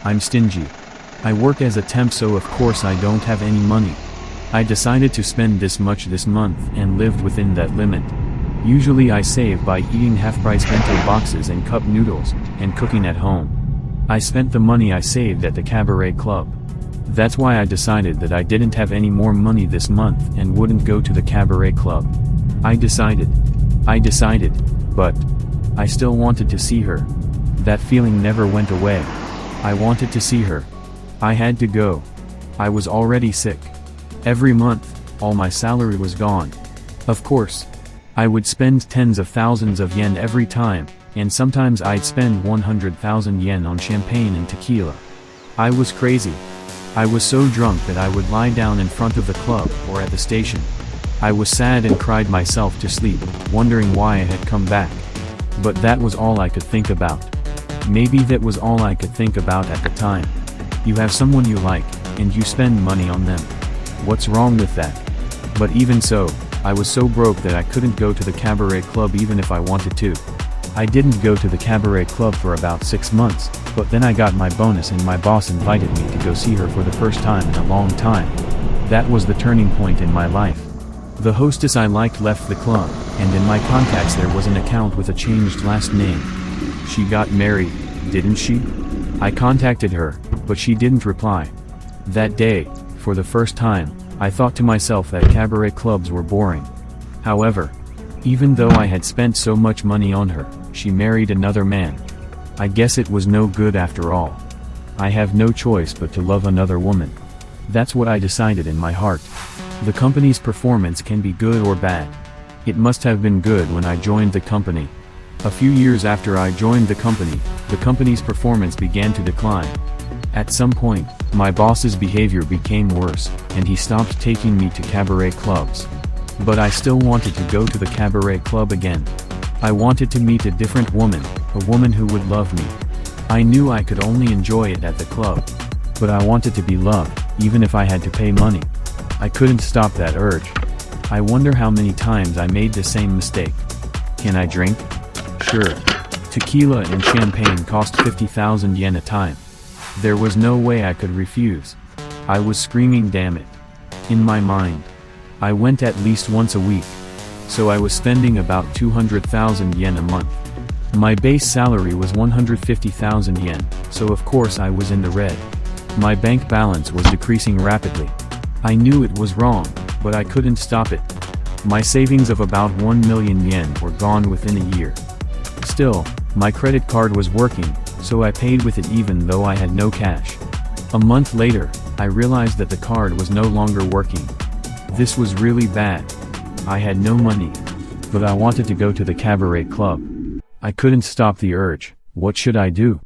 I'm stingy. I work as a temp, so of course I don't have any money. I decided to spend this much this month and lived within that limit. Usually I save by eating half-price bento boxes and cup noodles, and cooking at home. I spent the money I saved at the cabaret club. That's why I decided that I didn't have any more money this month and wouldn't go to the cabaret club. I decided, but I still wanted to see her. That feeling never went away. I wanted to see her. I had to go. I was already sick. Every month, all my salary was gone. Of course, I would spend tens of thousands of yen every time, and sometimes I'd spend 100,000 yen on champagne and tequila. I was crazy. I was so drunk that I would lie down in front of the club or at the station. I was sad and cried myself to sleep, wondering why I had come back. But that was all I could think about. Maybe that was all I could think about at the time. You have someone you like, and you spend money on them. What's wrong with that? But even so, I was so broke that I couldn't go to the cabaret club even if I wanted to. I didn't go to the cabaret club for about 6 months, but then I got my bonus and my boss invited me to go see her for the first time in a long time. That was the turning point in my life. The hostess I liked left the club, and in my contacts there was an account with a changed last name. She got married, didn't she? I contacted her, but she didn't reply. That day, for the first time, I thought to myself that cabaret clubs were boring. However, even though I had spent so much money on her, she married another man. I guess it was no good after all. I have no choice but to love another woman. That's what I decided in my heart. The company's performance can be good or bad. It must have been good when I joined the company. A few years after I joined the company's performance began to decline. At some point, my boss's behavior became worse, and he stopped taking me to cabaret clubs. But I still wanted to go to the cabaret club again. I wanted to meet a different woman, a woman who would love me. I knew I could only enjoy it at the club. But I wanted to be loved, even if I had to pay money. I couldn't stop that urge. I wonder how many times I made the same mistake. Can I drink? Sure. Tequila and champagne cost 50,000 yen a time. There was no way I could refuse. I was screaming damn it. In my mind. I went at least once a week. So I was spending about 200,000 yen a month. My base salary was 150,000 yen, so of course I was in the red. My bank balance was decreasing rapidly. I knew it was wrong, but I couldn't stop it. My savings of about 1 million yen were gone within a year. Still, my credit card was working, so I paid with it even though I had no cash. A month later, I realized that the card was no longer working. This was really bad. I had no money. But I wanted to go to the cabaret club. I couldn't stop the urge. What should I do?